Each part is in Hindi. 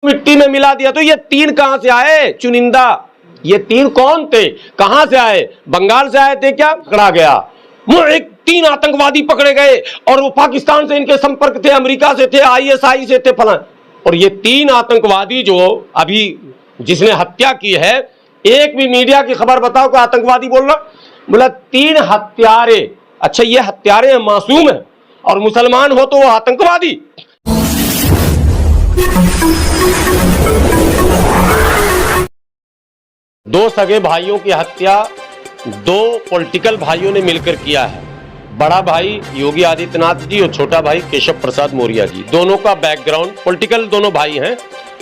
मिट्टी में मिला दिया। तो ये तीन कहां से आए? चुनिंदा। ये तीन कौन थे? कहां से आए? बंगाल से आए थे क्या? पकड़ा गया। एक तीन आतंकवादी पकड़े गए और वो पाकिस्तान से इनके संपर्क थे, अमेरिका से थे, आईएसआई से थे, फला। और ये तीन आतंकवादी जो अभी जिसने हत्या की है, एक भी मीडिया की खबर बताओ कि आतंकवादी बोल रहा? बोला तीन हत्यारे। अच्छा, ये हत्यारे मासूम है और मुसलमान हो तो वो आतंकवादी। दो सगे भाइयों की हत्या दो पॉलिटिकल भाइयों ने मिलकर किया है। बड़ा भाई योगी आदित्यनाथ जी और छोटा भाई केशव प्रसाद मौर्य जी। दोनों का बैकग्राउंड पॉलिटिकल, दोनों भाई हैं,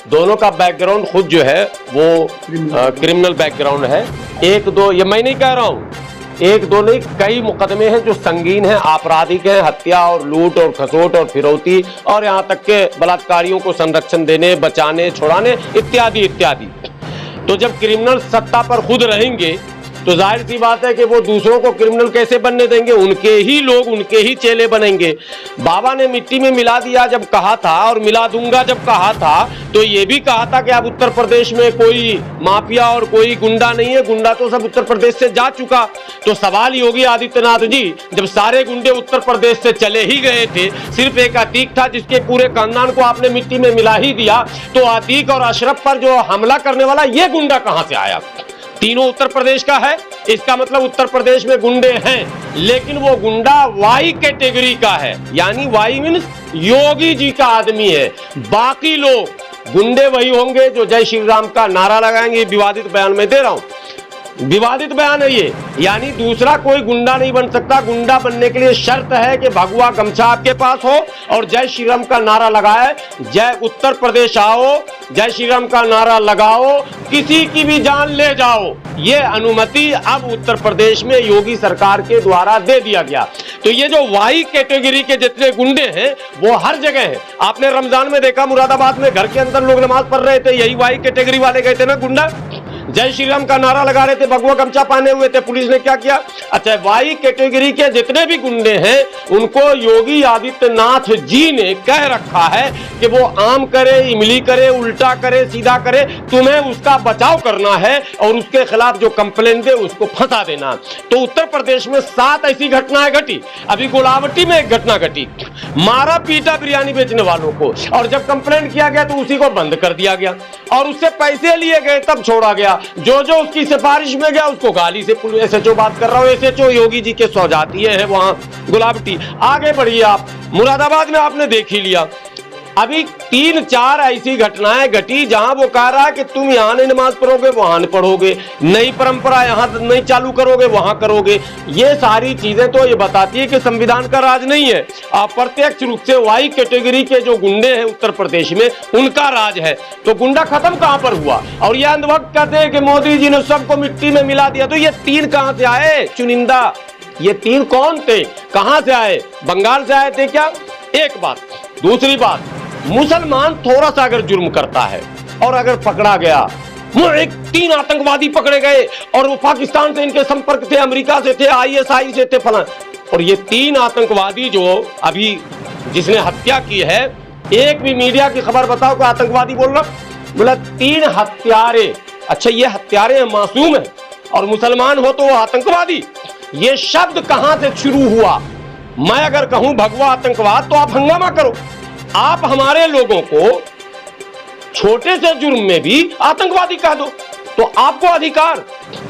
दोनों का बैकग्राउंड खुद जो है वो क्रिमिनल बैकग्राउंड है। एक दो, ये मैं नहीं कह रहा हूं, एक दो नहीं, कई मुकदमे हैं जो संगीन हैं, आपराधिक हैं, हत्या और लूट और खसोट और फिरौती और यहां तक के बलात्कारियों को संरक्षण देने, बचाने, छुड़ाने इत्यादि इत्यादि। तो जब क्रिमिनल सत्ता पर खुद रहेंगे तो जाहिर सी बात है कि वो दूसरों को क्रिमिनल कैसे बनने देंगे? उनके ही लोग, उनके ही चेले बनेंगे। बाबा ने मिट्टी में मिला दिया जब कहा था और मिला दूंगा जब कहा था, तो ये भी कहा था कि अब उत्तर प्रदेश में कोई माफिया और कोई गुंडा नहीं है, गुंडा तो सब उत्तर प्रदेश से जा चुका। तो सवाल योगी आदित्यनाथ जी, जब सारे गुंडे उत्तर प्रदेश से चले ही गए थे, सिर्फ एक अतीक था जिसके पूरे खानदान को आपने मिट्टी में मिला ही दिया, तो अतीक और अशरफ पर जो हमला करने वाला ये गुंडा कहां से आया? तीनों उत्तर प्रदेश का है, इसका मतलब उत्तर प्रदेश में गुंडे हैं, लेकिन वो गुंडा वाई कैटेगरी का है, यानी वाई मीन्स योगी जी का आदमी है। बाकी लोग गुंडे वही होंगे जो जय श्री राम का नारा लगाएंगे। विवादित बयान में दे रहा हूं, विवादित बयान है ये, यानी दूसरा कोई गुंडा नहीं बन सकता। गुंडा बनने के लिए शर्त है कि भगवा गमछा आपके पास हो और जय श्री राम का नारा लगाए, जय उत्तर प्रदेश आओ, जय श्री राम का नारा लगाओ, किसी की भी जान ले जाओ। ये अनुमति अब उत्तर प्रदेश में योगी सरकार के द्वारा दे दिया गया। तो ये जो वाई कैटेगरी के जितने गुंडे हैं वो हर जगह हैं। आपने रमजान में देखा मुरादाबाद में घर के अंदर लोग नमाज पढ़ रहे थे, यही वाई कैटेगरी वाले गए थे ना गुंडा, जय श्री राम का नारा लगा रहे थे, भगवा गमछा पहने हुए थे। पुलिस ने क्या किया? अच्छा, वाई कैटेगरी के जितने भी गुंडे हैं उनको योगी आदित्यनाथ जी ने कह रखा है कि वो आम करे, इमली करे, उल्टा करे, सीधा करे, तुम्हें उसका बचाव करना है और उसके खिलाफ जो कंप्लेंट दे उसको फंसा देना। तो उत्तर प्रदेश में 7 ऐसी घटनाएं घटी। अभी गोलावटी में एक घटना घटी, मारा पीटा बिरयानी बेचने वालों को, और जब कंप्लेंट किया गया तो उसी को बंद कर दिया गया और उससे पैसे लिए गए तब छोड़ा गया। जो उसकी सिफारिश में गया उसको गाली से, एसएचओ बात कर रहा हूं, एसएचओ योगी जी के सौजातीय है वहां गुलाबटी। आगे बढ़िए आप, मुरादाबाद में आपने देख ही लिया। अभी 3-4 ऐसी घटनाएं घटी जहां वो कह रहा है कि तुम यहां नहीं नमाज पढ़ोगे वहां नहीं पढ़ोगे, नई परंपरा यहां नहीं चालू करोगे वहां करोगे। ये सारी चीजें तो ये बताती है कि संविधान का राज नहीं है, अप्रत्यक्ष रूप से वाई कैटेगरी के जो गुंडे हैं उत्तर प्रदेश में उनका राज है। तो गुंडा खत्म कहां पर हुआ? और ये अंधभक्त कहते हैं कि मोदी जी ने सबको मिट्टी में मिला दिया। तो ये तीन कहां से आए? चुनिंदा। ये तीन कौन थे? कहां से आए? बंगाल से आए थे क्या? एक बात। दूसरी बात, मुसलमान थोड़ा सा अगर जुर्म करता है और अगर पकड़ा गया, एक तीन आतंकवादी पकड़े गए और वो पाकिस्तान से इनके संपर्क थे, अमेरिका से थे, आईएसआई से थे, फला। और ये तीन आतंकवादी जो अभी जिसने हत्या की है, एक भी मीडिया की खबर बताओ कि आतंकवादी बोल रहा? बोला तीन हत्यारे। अच्छा, ये हत्यारे मासूम है और मुसलमान हो तो वो आतंकवादी। ये शब्द कहां से शुरू हुआ? मैं अगर कहूं भगवा आतंकवाद तो आप हंगामा करो। आप हमारे लोगों को छोटे से जुर्म में भी आतंकवादी कह दो, तो आपको अधिकार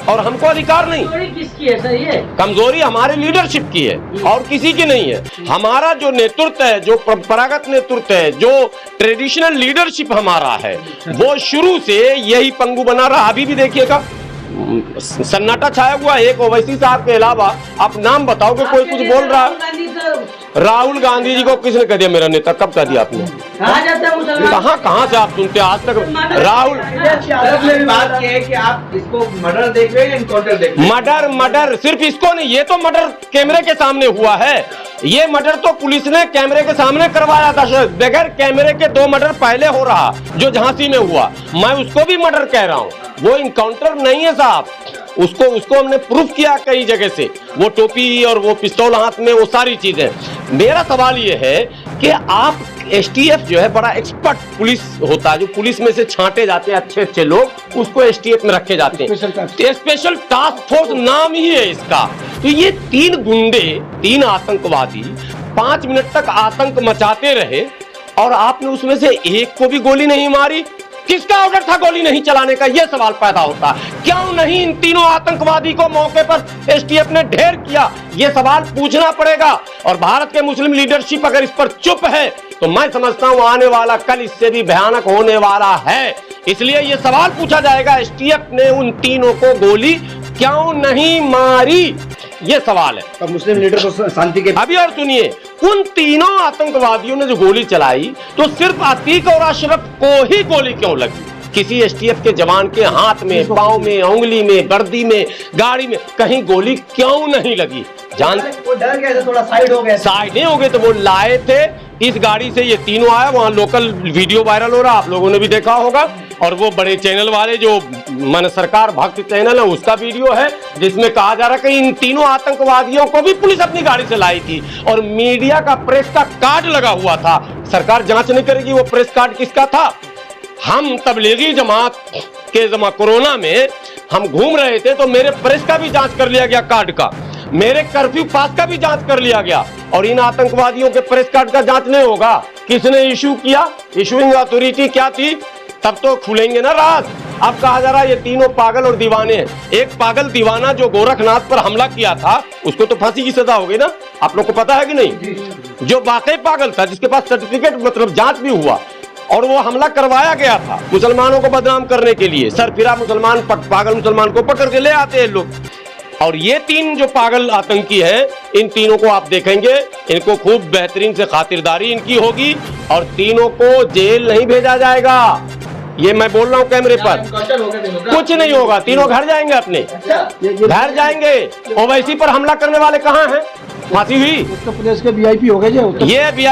और हमको अधिकार नहीं। किसकी है सर? ये कमजोरी हमारे लीडरशिप की है और किसी की नहीं है। हमारा जो नेतृत्व है, जो परंपरागत नेतृत्व है, जो ट्रेडिशनल लीडरशिप हमारा है, वो शुरू से यही पंगु बना रहा। अभी भी देखिएगा सन्नाटा छाया हुआ। एक ओवैसी साहब के अलावा आप नाम बताओ कि कोई कुछ बोल रहा है? राहुल गांधी जी को किसने कह दिया मेरा नेता? कब कह दिया आपने? कहां से आप सुनते हैं आज तक? राहुल बात ये है कि आप इसको मर्डर देख रहे हैं, एनकाउंटर देख रहे हैं? मर्डर सिर्फ इसको नहीं, ये तो मर्डर कैमरे के सामने हुआ है। ये मर्डर तो पुलिस ने कैमरे के सामने करवाया था। बगैर कैमरे के 2 मर्डर पहले हो रहा, जो झांसी में हुआ, मैं उसको भी मर्डर कह रहा हूं। वो इनकाउंटर नहीं है साहब, उसको हमने प्रूफ किया कई जगह से, वो टोपी और वो पिस्तौल हाथ में, वो सारी चीजें। मेरा सवाल ये है कि आप एसटीएफ जो है बड़ा एक्सपर्ट पुलिस होता है, जो पुलिस में से छांटे जाते हैं अच्छे अच्छे लोग, उसको एसटीएफ में रखे जाते हैं। स्पेशल टास्क फोर्स नाम ही है इसका। तो ये 3 गुंडे, 3 आतंकवादी 5 मिनट तक आतंक मचाते रहे और आपने उसमें से एक को भी गोली नहीं मारी। किसका ऑर्डर था गोली नहीं चलाने का, यह सवाल पैदा होता है। क्यों नहीं इन तीनों आतंकवादी को मौके पर एसटीएफ ने ढेर किया, यह सवाल पूछना पड़ेगा। और भारत के मुस्लिम लीडरशिप अगर इस पर चुप है तो मैं समझता हूं आने वाला कल इससे भी भयानक होने वाला है। इसलिए यह सवाल पूछा जाएगा, एसटीएफ ने उन तीनों को गोली क्यों नहीं मारी, ये सवाल है। तो मुस्लिम लीडर को शांति के अभी और सुनिए, उन तीनों आतंकवादियों ने जो गोली चलाई तो सिर्फ अतीक और अशरफ को ही गोली क्यों लगी? किसी एसटीएफ के जवान के हाथ में, पांव में, उंगली में, वर्दी में, गाड़ी में कहीं गोली क्यों नहीं लगी? वो डर गए थे, थोड़ा साइड हो गए। साइड नहीं हो गए तो वो लाए थे इस गाड़ी से, ये तीनों आया, वहां लोकल वीडियो वायरल हो रहा, आप लोगों ने भी देखा होगा। और वो बड़े चैनल वाले जो मन सरकार भक्त चैनल है उसका वीडियो है जिसमें कहा जा रहा है कि इन तीनों आतंकवादियों को भी पुलिस अपनी गाड़ी से लाई थी और मीडिया का प्रेस का कार्ड लगा हुआ था। सरकार जांच नहीं करेगी वो प्रेस कार्ड किसका था। हम तबलीगी जमात के कोरोना में हम घूम रहे थे तो मेरे प्रेस का भी जांच कर लिया गया, कार्ड का, मेरे कर्फ्यू पास का भी जांच कर लिया गया। और इन आतंकवादियों के प्रेस कार्ड का जांच नहीं होगा? किसने इशू किया? इशूइंग अथॉरिटी क्या थी? तब तो खुलेंगे ना राज। अब कहा जा रहा है ये तीनों पागल और दीवाने हैं। एक पागल दीवाना जो गोरखनाथ पर हमला किया था उसको तो फांसी की सजा हो गई ना, आप लोग को पता है कि नहीं? जो वाकई पागल था, जिसके पास सर्टिफिकेट मतलब जांच भी हुआ और वो हमला करवाया गया था मुसलमानों को बदनाम करने के लिए, सरफिरा मुसलमान पागल मुसलमान को पकड़ के ले आते हैं लोग। और ये 3 जो पागल आतंकी हैं, इन तीनों को आप देखेंगे, इनको खूब बेहतरीन से खातिरदारी इनकी होगी और तीनों को जेल नहीं भेजा जाएगा। ये मैं बोल रहा हूँ कैमरे पर, कुछ नहीं होगा, तीनों घर जाएंगे, अपने घर जाएंगे। ओवैसी पर हमला करने वाले कहाँ हैं? फांसी हुई। उत्तर प्रदेश के वीआईपी हो गए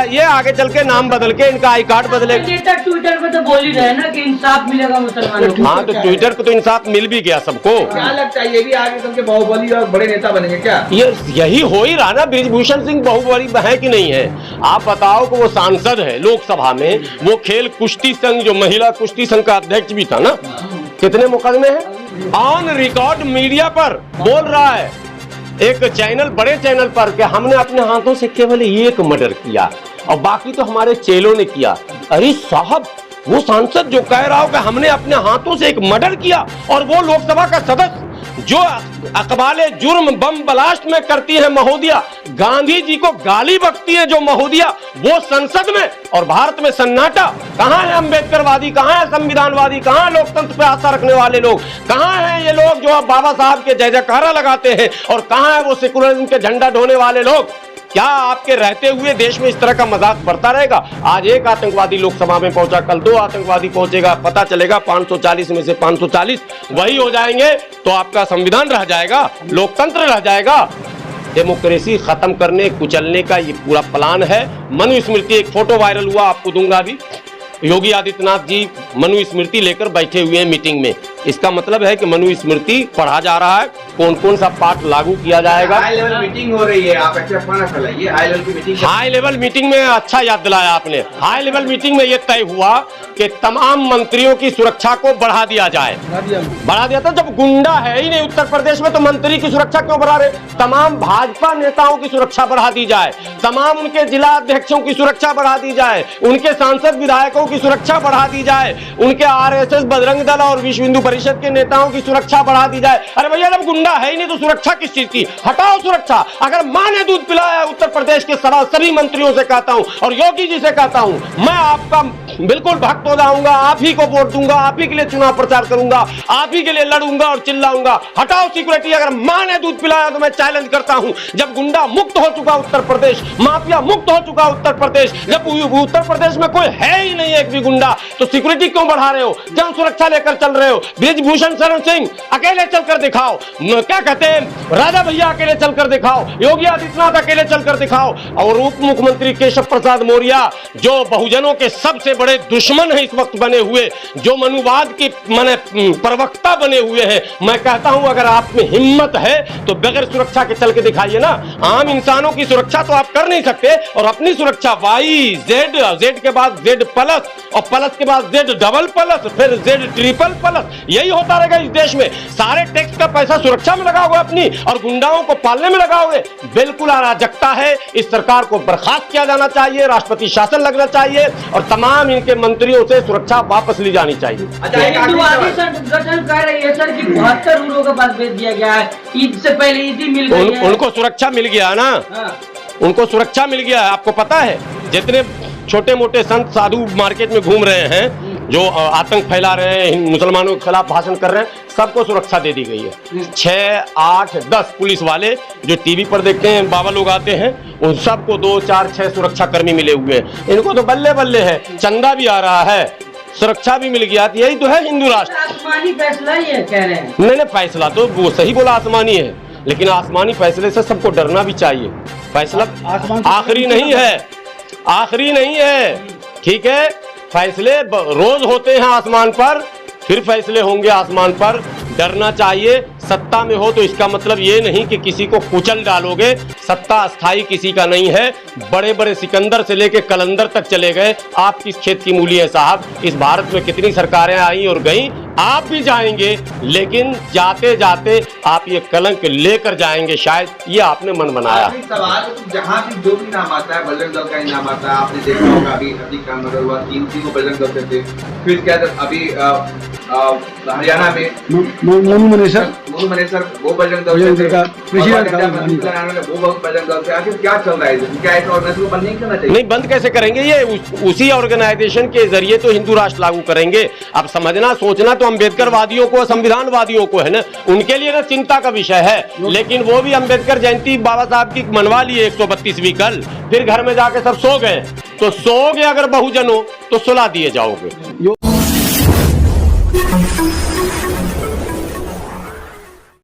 ये आगे चल के नाम बदल के इनका आई कार्ड बदलेगा। ट्विटर पे तो बोल ही रहे ना कि इंसाफ मिलेगा मुसलमानों को। हाँ, तो ट्विटर पे तो इंसाफ मिल भी गया सबको। क्या लगता है ये भी आगे चल के बाहुबली और बड़े नेता बनेंगे क्या? ये यही हो ही रहा ना, ब्रिजभूषण सिंह बाहुबली है कि नहीं है? आप बताओ कि वो सांसद है लोकसभा में, वो खेल कुश्ती संघ जो महिला कुश्ती संघ का अध्यक्ष भी था ना, कितने मुकदमे हैं? ऑन रिकॉर्ड मीडिया पर बोल रहा है एक चैनल, बड़े चैनल पर, कि हमने अपने हाथों से केवल एक मर्डर किया और बाकी तो हमारे चेलों ने किया। अरे साहब, वो सांसद जो कह रहा हो कि हमने अपने हाथों से एक मर्डर किया और वो लोकसभा का सदस्य जो अकबाले जुर्म बम ब्लास्ट में करती है महोदया, गांधी जी को गाली बकती है जो महोदया, वो संसद में, और भारत में सन्नाटा। कहां है अम्बेडकरवादी, कहां है संविधानवादी, कहां है लोकतंत्र पे आस्था रखने वाले लोग, कहां है ये लोग जो अब बाबा साहब के जय जयकारा लगाते हैं, और कहां है वो सेकुलरिज्म के झंडा ढोने वाले लोग? क्या आपके रहते हुए देश में इस तरह का मजाक बढ़ता रहेगा? आज एक आतंकवादी लोकसभा में पहुंचा, कल 2 आतंकवादी पहुंचेगा, पता चलेगा 540 में से 540 वही हो जाएंगे, तो आपका संविधान रह जाएगा, लोकतंत्र रह जाएगा। डेमोक्रेसी खत्म करने, कुचलने का ये पूरा प्लान है। मनुस्मृति, एक फोटो वायरल हुआ, आपको दूंगा अभी। योगी आदित्यनाथ जी मनुस्मृति लेकर बैठे हुए हैं मीटिंग में। इसका मतलब है कि मनुस्मृति पढ़ा जा रहा है, कौन कौन सा पाठ लागू किया जाएगा। हाई लेवल मीटिंग हो रही है, आप अच्छा पता चलाइए। हाई लेवल की मीटिंग, हाई लेवल मीटिंग में, अच्छा याद दिलाया आपने। हाई लेवल मीटिंग में यह तय हुआ कि तमाम मंत्रियों की सुरक्षा को बढ़ा दिया जाए। बढ़ा दिया था, जब गुंडा है ही नहीं उत्तर प्रदेश में तो मंत्री की सुरक्षा क्यों बढ़ा रहे? तमाम भाजपा नेताओं की सुरक्षा बढ़ा दी जाए, तमाम उनके जिला अध्यक्षों की सुरक्षा बढ़ा दी जाए, उनके सांसद विधायकों की सुरक्षा बढ़ा दी जाए, उनके आरएसएस, बजरंग दल और विश्व हिंदू परिषद के नेताओं की सुरक्षा बढ़ा दी जाए। अरे भैया, जब गुंडा है ही नहीं तो सुरक्षा किस चीज की? हटाओ सुरक्षा। अगर मां ने दूध पिलाया उत्तर प्रदेश के सभी मंत्रियों से कहता हूं और योगी जी से कहता हूं, मैं आपका बिल्कुल भक्त हो जाऊंगा, आप ही को वोट दूंगा, आप ही के लिए चुनाव प्रचार करूंगा, आप ही के लिए लड़ूंगा और चिल्लाऊंगा। हटाओ सिक्योरिटी। अगर मां ने दूध पिलाया तो मैं चैलेंज करता हूं, जब गुंडा मुक्त हो चुका उत्तर प्रदेश, माफिया मुक्त हो चुका उत्तर प्रदेश, जब उत्तर प्रदेश में कोई है ही नहीं एक भी गुंडा, तो सिक्योरिटी क्यों बढ़ा रहे हो? क्यों सुरक्षा लेकर चल रहे हो? ब्रिजभूषण शरण सिंह अकेले चलकर दिखाओ, क्या कहते हैं राजा भैया अकेले चलकर दिखाओ, योगी आदित्यनाथ अकेले चलकर दिखाओ, और उप मुख्यमंत्री केशव प्रसाद मौर्य जो बहुजनों के सबसे बड़े दुश्मन हैं इस वक्त बने हुए, जो मनुवाद की माने प्रवक्ता बने हुए हैं। मैं कहता हूं अगर आप में हिम्मत है तो बगैर सुरक्षा के चल के दिखाइए ना। आम इंसानों की सुरक्षा तो आप कर नहीं सकते, और अपनी सुरक्षा वाई जेड, जेड के बाद जेड प्लस, और प्लस के बाद जेड डबल प्लस, फिर जेड ट्रिपल प्लस, यही होता रहेगा इस देश में। सारे टैक्स का पैसा सुरक्षा में लगाओगे अपनी, और गुंडाओं को पालने में लगाओगे। बिल्कुल अराजकता है। इस सरकार को बर्खास्त किया जाना चाहिए, राष्ट्रपति शासन लगना चाहिए, और तमाम इनके मंत्रियों से सुरक्षा वापस ली जानी चाहिए। अच्छा, एक आखिरी हिंदुवादी सवाल। संगठन कह रही है सर कि 72 रूलों का पास भेज दिया गया है, ईद से पहले ईदी मिल गई है। उनको सुरक्षा मिल गया ना, हाँ। उनको सुरक्षा मिल गया है। आपको पता है जितने छोटे मोटे संत साधु मार्केट में घूम रहे हैं, जो आतंक फैला रहे हैं, मुसलमानों के खिलाफ भाषण कर रहे हैं, सबको सुरक्षा दे दी गई है। 6, 8, 10 पुलिस वाले जो टीवी पर देखते हैं बाबा लोग आते हैं, उन सबको 2, 4, 6 सुरक्षा कर्मी मिले हुए हैं। इनको तो बल्ले बल्ले है, चंदा भी आ रहा है, सुरक्षा भी मिल गया। यही तो है हिंदू राष्ट्र। आसमानी फैसला ही है कह रहे हैं। नहीं, फैसला तो वो सही बोला, आसमानी है, लेकिन आसमानी फैसले से सबको डरना भी चाहिए। फैसला आखिरी नहीं है, आखिरी नहीं है, ठीक है। फैसले रोज होते हैं आसमान पर, फिर फैसले होंगे आसमान पर। डरना चाहिए। सत्ता में हो तो इसका मतलब ये नहीं कि किसी को कुचल डालोगे। सत्ता अस्थाई किसी का नहीं है। बड़े बड़े सिकंदर से लेके कलंदर तक चले गए। आप किस खेत की मूली है साहब? इस भारत में कितनी सरकारें आई और गई, आप भी जाएंगे, लेकिन जाते जाते आप ये कलंक लेकर जाएंगे शायद, ये आपने मन बनाया। आखिरी सवाल, जहाँ भी जो भी नाम आता है, बजरंग दल का ही नाम आता है। आपने देखा होगा अभी काम नगर हुआ, 3 को बजरंग दल से थे। फिर क्या अभी हरियाणा में मोनू मनेसर वो बजरंग दल से थे, वो बजरंग दल से। आखिर क्या चल रहा है? क्या ऐसा ऑर्गेनाइजेशन को बंद नहीं करना चाहिए? नहीं, बंद कैसे करेंगे? ये उसी ऑर्गेनाइजेशन के जरिए तो हिंदू राष्ट्र लागू करेंगे। अब समझना सोचना तो अम्बेडकर वादियों को, संविधान वादियों को है ना, उनके लिए ना चिंता का विषय है। लेकिन वो भी अम्बेडकर जयंती बाबा साहब की मनवा लिए 132वीं कल, फिर घर में जाके सब सो गए। तो सोओगे अगर बहुजनों तो सुला दिए जाओगे।